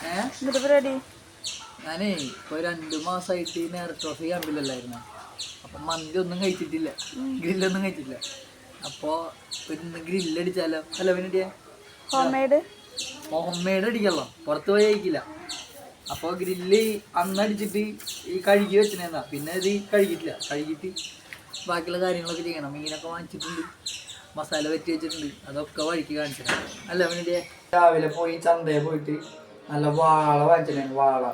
എന്നിട്ട് പരിപാടി ഞാനേ ഇപ്പോൾ 2 മാസമായിട്ട് നേരെ ട്രോഫി ക്യാമ്പിലല്ലായിരുന്നു. അപ്പം മന്തി ഒന്നും കഴിച്ചിട്ടില്ല, ഗ്രില്ലൊന്നും കഴിച്ചിട്ടില്ല. അപ്പോൾ ഇന്ന് ഗ്രില്ലടിച്ചാലോ? അല്ല പിന്നെ ഹോം മെയ്ഡ് അടിക്കല്ലോ, പുറത്ത് പോയി കഴിക്കില്ല. അപ്പോൾ ഗ്രില്ല് അന്നടിച്ചിട്ട് ഈ കഴുകി വെച്ചിരുന്നാ, പിന്നെ ഇത് കഴുകിയിട്ടില്ല. കഴുകിയിട്ട് ബാക്കിയുള്ള കാര്യങ്ങളൊക്കെ ചെയ്യണം. മീനൊക്കെ വാങ്ങിച്ചിട്ടുണ്ട്, മസാല പറ്റി വെച്ചിട്ടുണ്ട്, അതൊക്കെ വഴിക്ക് കാണിച്ചിട്ടുണ്ട്. അല്ല പിന്നെ രാവിലെ പോയി ചന്തയിൽ പോയിട്ട് നല്ല വാള വാങ്ങിച്ചിട്ടുണ്ടായിരുന്നു, വാള.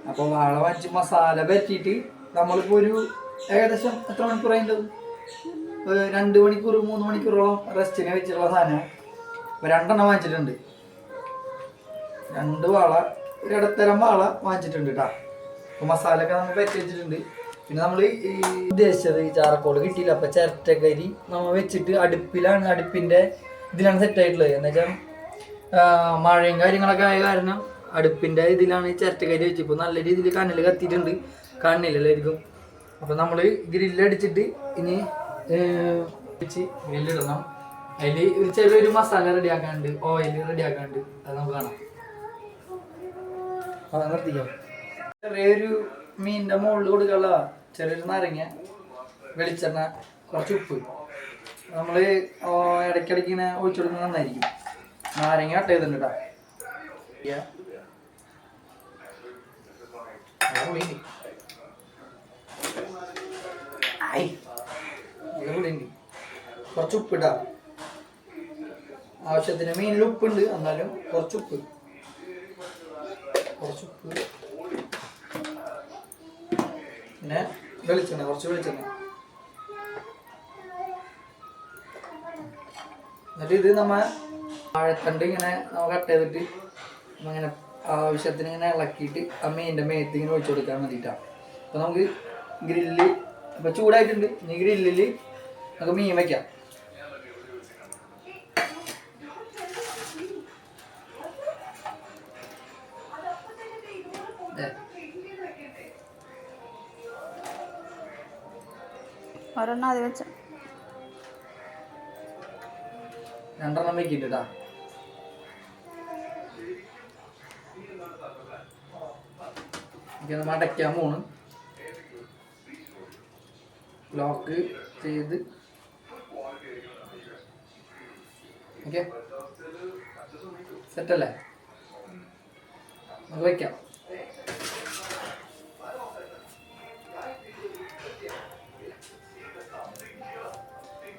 അപ്പോൾ വാള വാങ്ങിച്ച് മസാല പറ്റിയിട്ട് നമ്മളിപ്പോൾ ഒരു ഏകദേശം എത്ര മണിക്കൂറായിട്ടുണ്ടാവും? 2 മണിക്കൂർ 3 മണിക്കൂറോളം റെസ്റ്റിനെ വെച്ചിട്ടുള്ള സാധനം. അപ്പോൾ 2 എണ്ണം വാങ്ങിച്ചിട്ടുണ്ട്. 2 വാള, ഒരു ഇടത്തരം വാള വാങ്ങിച്ചിട്ടുണ്ട് കേട്ടോ. അപ്പോൾ മസാലയൊക്കെ നമ്മൾ പറ്റി വെച്ചിട്ടുണ്ട്. പിന്നെ നമ്മൾ ഈ ഉദ്ദേശിച്ചത് ചാർക്കോൾ കിട്ടിയില്ല. അപ്പോൾ ചിരട്ടക്കരി നമ്മൾ വെച്ചിട്ട് അടുപ്പിലാണ്, അടുപ്പിൻ്റെ ഇതിലാണ് സെറ്റായിട്ടുള്ളത്. എന്ന് വെച്ചാൽ മഴയും കാര്യങ്ങളൊക്കെ ആയ കാരണം അടുപ്പിൻ്റെ ഇതിലാണ് ഈ ചിരട്ടക്കരി വെച്ച്. ഇപ്പോൾ നല്ല രീതിയിൽ കണ്ണിൽ കത്തിയിട്ടുണ്ട്, കണ്ണില്ലായിരിക്കും. അപ്പോൾ നമ്മൾ ഗ്രില്ലടിച്ചിട്ട് ഇനി വെച്ച് ഗ്രില്ലിടണം. അതിൽ ഒരു ചെറിയൊരു മസാല റെഡിയാക്കാനുണ്ട്, ഓയിൽ റെഡിയാക്കാനുണ്ട്, അത് നമുക്ക് കാണാം. അത് നിർത്തിക്കാം. ചെറിയൊരു മീനിൻ്റെ മുകളിൽ കൊടുക്കാനുള്ള ചെറിയൊരു നാരങ്ങ, വെളിച്ചെണ്ണ, കുറച്ച് ഉപ്പ് നമ്മൾ ഇടയ്ക്കിടയ്ക്ക് ഇങ്ങനെ ഒഴിച്ചു കൊടുക്കുന്നത് നന്നായിരിക്കും. നാരങ്ങ കട്ട് ചെയ്തിട്ടുണ്ട് കേട്ടോ. കുറച്ച് ഉപ്പിടാ, ആവശ്യത്തിന് മീനിൽ ഉപ്പുണ്ട്, എന്നാലും കുറച്ച് ഉപ്പ്. പിന്നെ വെളിച്ചെണ്ണ, കുറച്ച് വെളിച്ചെണ്ണ. എന്നിട്ട് ഇത് വാഴത്തണ്ട് ഇങ്ങനെ കട്ട് ചെയ്തിട്ട് ഇങ്ങനെ ആവശ്യത്തിന് ഇങ്ങനെ ഇളക്കിയിട്ട് ആ മീനിൻ്റെ മേത്ത് ഇങ്ങനെ ഒഴിച്ചു കൊടുക്കാൻ വേണ്ടിയിട്ടാണ്. അപ്പോൾ നമുക്ക് ഗ്രില്ല് ഇപ്പോൾ ചൂടായിട്ടുണ്ട്. ഇനി ഗ്രില്ലിൽ നമുക്ക് മീൻ വയ്ക്കാം. ഒരെണ്ണം അത് വെച്ച 2 എണ്ണം വെക്കിട്ടാ. നമ്മൾ അടയ്ക്കാൻ പോണ്. ലോക്ക് ചെയ്ത് ഓക്കെ, സെറ്റല്ലേ? നമുക്ക് വയ്ക്കാം.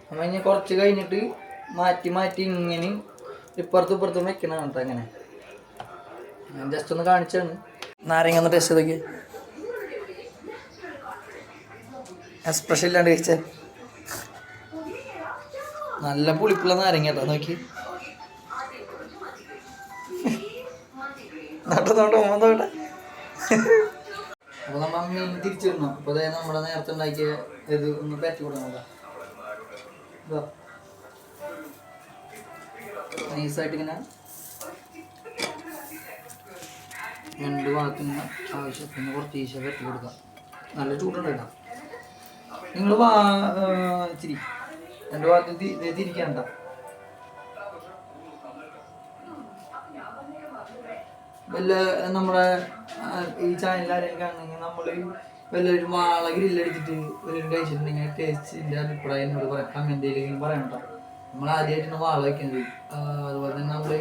അപ്പം ഇനി കുറച്ച് കഴിഞ്ഞിട്ട് മാറ്റി ഇങ്ങനെ ഇപ്പുറത്തും ഇപ്പുറത്തും വെക്കണം കേട്ടോ. അങ്ങനെ ഞാൻ ജസ്റ്റ് ഒന്ന് കാണിച്ചാണ്. നാരങ്ങ ഒന്ന് ടേസ്റ്റ് ചെയ്തൊക്കെ, എക്സ്പ്രഷൻ ഇല്ലാണ്ട് കഴിച്ചേ. നല്ല പുളിപ്പുള്ള നാരങ്ങ കേട്ടോ, നോക്കി. നോട്ടെ. അപ്പോൾ നമ്മൾ മീൻ തിരിച്ചിടണം. അപ്പോൾ അതായത് നമ്മുടെ നേരത്തെ ഉണ്ടാക്കിയ ഇത് ഒന്ന് പറ്റി കൊടുക്കണം. നൈസായിട്ട് ഇങ്ങനെ 2 ഭാഗത്തുനിന്ന് ആവശ്യത്തിന് കുറച്ച് ഈശ പറ്റി കൊടുക്കാം. നല്ല ചൂടുണ്ട് കേട്ടോ. നിങ്ങൾ ഇച്ചിരി 2 ഭാഗത്ത് തിരിക്കണ്ട. വല്ല നമ്മുടെ ഈ ചാനലിലാരെങ്കിലും ആണെങ്കിൽ നമ്മൾ വല്ലൊരു വാള ഗ്രില്ലടിച്ചിട്ട് ഒരു കഴിച്ചിട്ടുണ്ടെങ്കിൽ ടേസ്റ്റിൻ്റെ അഭിപ്രായം എന്നോട് പറയാം, കമൻറ്റിലെങ്കിലും പറയാം കേട്ടോ. നമ്മൾ ആദ്യമായിട്ടാണ് വാള വയ്ക്കുന്നത്. അതുപോലെ തന്നെ നമ്മൾ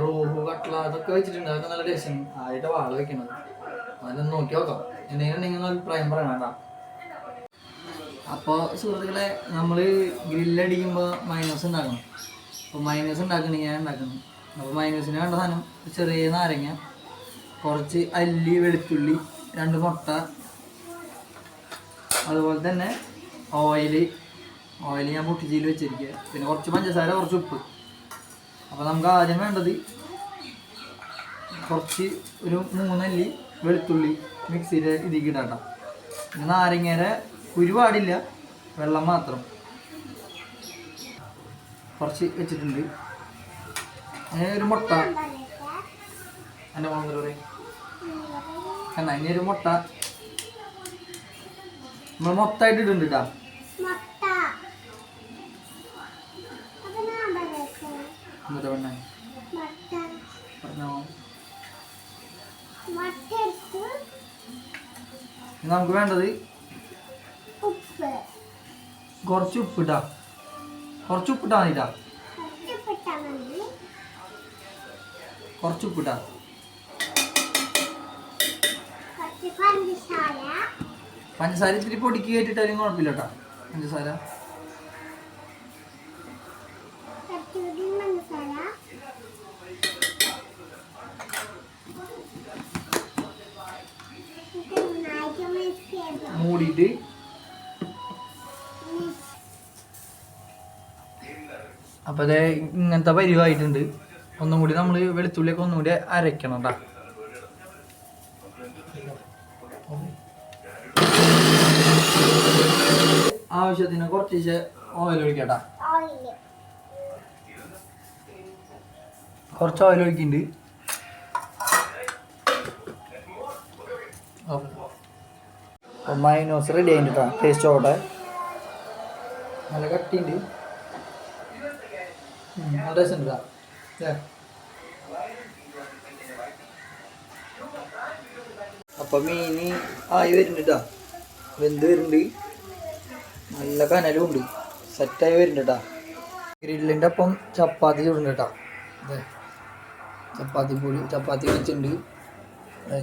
റൂഹ്, കട്ട്ള അതൊക്കെ വെച്ചിട്ടുണ്ട്, അതൊക്കെ നല്ല ടേസ്റ്റാണ്. ആദ്യമായിട്ട് വാള വയ്ക്കണത്, അതൊന്ന് നോക്കി നോക്കാം. എന്തെങ്കിലും ഉണ്ടെങ്കിൽ അഭിപ്രായം പറയണം കേട്ടോ. അപ്പോൾ സുഹൃത്തുക്കളെ, നമ്മൾ ഗ്രില്ലടിക്കുമ്പോൾ മൈനസ് ഉണ്ടാക്കണം. അപ്പോൾ മൈനസ് ഉണ്ടാക്കണമെങ്കിൽ ഞാൻ ഉണ്ടാക്കണം. അപ്പോൾ മൈനസിന് വേണ്ട സാധനം ചെറിയ നാരങ്ങ, കുറച്ച് അല്ലി, വെളുത്തുള്ളി, 2 മുട്ട, അതുപോലെ തന്നെ ഓയിൽ ഞാൻ പൊട്ടിച്ചയിൽ വെച്ചിരിക്കുക. പിന്നെ കുറച്ച് പഞ്ചസാര, കുറച്ച് ഉപ്പ്. അപ്പോൾ നമുക്ക് ആദ്യം വേണ്ടത് കുറച്ച് ഒരു 3 അല്ലി വെളുത്തുള്ളി മിക്സിയിൽ ഇതിലേക്ക് ഇടാം. പിന്നെ നാരങ്ങയുടെ കുരു പാടില്ല, വെള്ളം മാത്രം കുറച്ച് വെച്ചിട്ടുണ്ട്. അങ്ങനെ ഒരു മുട്ട, എൻ്റെ മോൻ പറയും എന്നാ, ഇനി ഒരു മുട്ട നമ്മൾ മൊത്തമായിട്ട് ഇടുന്നുണ്ട് കേട്ടോ. എന്നിട്ട് പെണ്ണ പറഞ്ഞോ ഇനി നമുക്ക് വേണ്ടത് കുറച്ച് ഉപ്പിട്ടാ, കുറച്ച് ഉപ്പിട്ടാ മതിട്ടാ, കുറച്ച് ഉപ്പിട്ടാ. പഞ്ചസാര ഇത്തിരി പൊടിക്ക് കയറ്റിട്ടാലും കുഴപ്പമില്ല കേട്ടോ. പഞ്ചസാര മൂടിയിട്ട് അപ്പോൾ അതേ ഇങ്ങനത്തെ പരിവായിട്ടുണ്ട്. ഒന്നും കൂടി നമ്മൾ വെളുത്തുള്ളിയൊക്കെ ഒന്നും കൂടി അരയ്ക്കണം കേട്ടോ. ആവശ്യത്തിന് കുറച്ച് ഓയിൽ ഒഴിക്കട്ടാ. കുറച്ച് ഓയിൽ ഒഴിക്കുന്നുണ്ട്. മൈനോസ് റെഡി ആയിട്ടാ. ടേസ്റ്റ് ഓട്ടെ നല്ല കട്ടിയുണ്ട്. നല്ല ടേസ്റ്റ് ഉണ്ട്. അപ്പം മീൻ ആയി വരുന്നുണ്ട് കേട്ടോ. വെന്ത് വരുന്നുണ്ട്. നല്ല കനലും ഉണ്ട്. സെറ്റായി വരുന്നുണ്ട് കേട്ടോ. ഗ്രില്ലിൻ്റെ ഒപ്പം ചപ്പാത്തി ചൂടുണ്ട് കേട്ടോ. അതെ, ചപ്പാത്തി വെച്ചിട്ടുണ്ട്.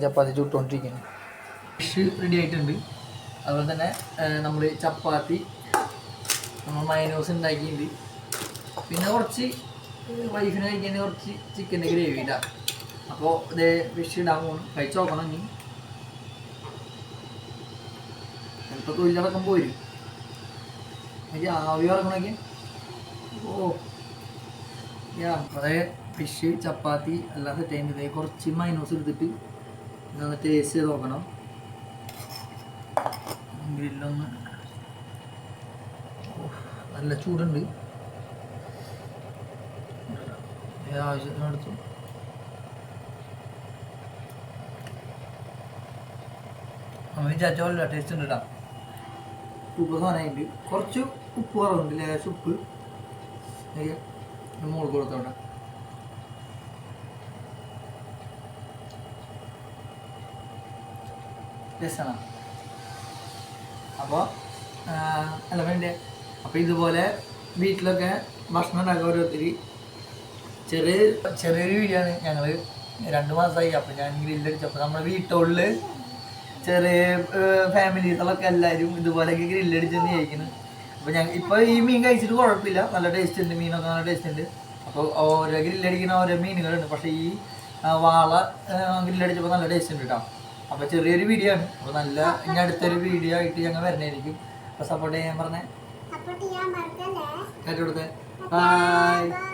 ചപ്പാത്തി ചുട്ടുകൊണ്ടിരിക്കുന്നു. ഫിഷ് റെഡി ആയിട്ടുണ്ട്. അതുപോലെ തന്നെ നമ്മൾ ചപ്പാത്തി നമ്മൾ മൈനോസ് ഉണ്ടാക്കിയിട്ടുണ്ട്. പിന്നെ കുറച്ച് വൈഫിന് കഴിക്കാൻ കുറച്ച് ചിക്കൻ്റെ ഗ്രേവി ഇടാം. അപ്പോൾ ഇതേ ഫിഷ് ഇടാൻ പോകണം. കഴിച്ച് നോക്കണം. ഇനി ചിലപ്പോൾ തൊഴിലടക്കം പോരും. എനിക്ക് ആവി ഇറങ്ങണമെങ്കിൽ അതായത് ഫിഷ് ചപ്പാത്തി എല്ലാം സെറ്റ് ചെയ്യുന്നത്. കുറച്ച് മൈനോസ് എടുത്തിട്ട് ഇതൊന്ന് ടേസ്റ്റ് ചെയ്ത് നോക്കണം. ഗ്രില്ലൊന്ന് നല്ല ചൂടുണ്ട്. ആവശ്യത്തിനടുത്തു നമ്മൾ വിചാരിച്ച പോലെ ടേസ്റ്റ് ഉണ്ട് കേട്ടോ. ഉപ്പ് സാധനമായിട്ട് കുറച്ച് ഉപ്പ് കുറവുണ്ട്. ലേശം ഉപ്പ് മുകളിൽ കൊടുത്തോട്ടെ. ടേസ്റ്റാണ്. അപ്പോൾ അല്ല വേണ്ടേ. അപ്പോൾ ഇതുപോലെ വീട്ടിലൊക്കെ ഭക്ഷണം ഉണ്ടാക്കുക. ഓരോരുത്തർ ചെറിയൊരു വീഡിയോ ആണ്. ഞങ്ങൾ 2 മാസമായി. അപ്പോൾ ഞാൻ ഗ്രില്ലടിച്ചപ്പോൾ നമ്മുടെ വീട്ടുള്ളിൽ ചെറിയ ഫാമിലീസുകളൊക്കെ എല്ലാവരും ഇതുപോലെയൊക്കെ ഗ്രില്ലടിച്ചെന്ന് ചോദിക്കുന്നു. അപ്പോൾ ഇപ്പോൾ ഈ മീൻ കഴിച്ചിട്ട് കുഴപ്പമില്ല. നല്ല ടേസ്റ്റ് ഉണ്ട്. മീനൊക്കെ നല്ല ടേസ്റ്റ് ഉണ്ട്. അപ്പോൾ ഓരോ ഗ്രില്ലടിക്കുന്ന ഓരോ മീനുകളുണ്ട്. പക്ഷേ ഈ വാള ഗ്രില്ലടിച്ചപ്പോൾ നല്ല ടേസ്റ്റ് ഉണ്ട് കേട്ടോ. അപ്പോൾ ചെറിയൊരു വീഡിയോ ആണ്. അപ്പോൾ നല്ല ഇനി അടുത്തൊരു വീഡിയോ ആയിട്ട് ഞങ്ങൾ വരുന്നതായിരിക്കും. അപ്പോൾ സപ്പോർട്ട് ചെയ്യാൻ പറഞ്ഞേ കേട്ടോ കൊടുത്തേ. ബൈ.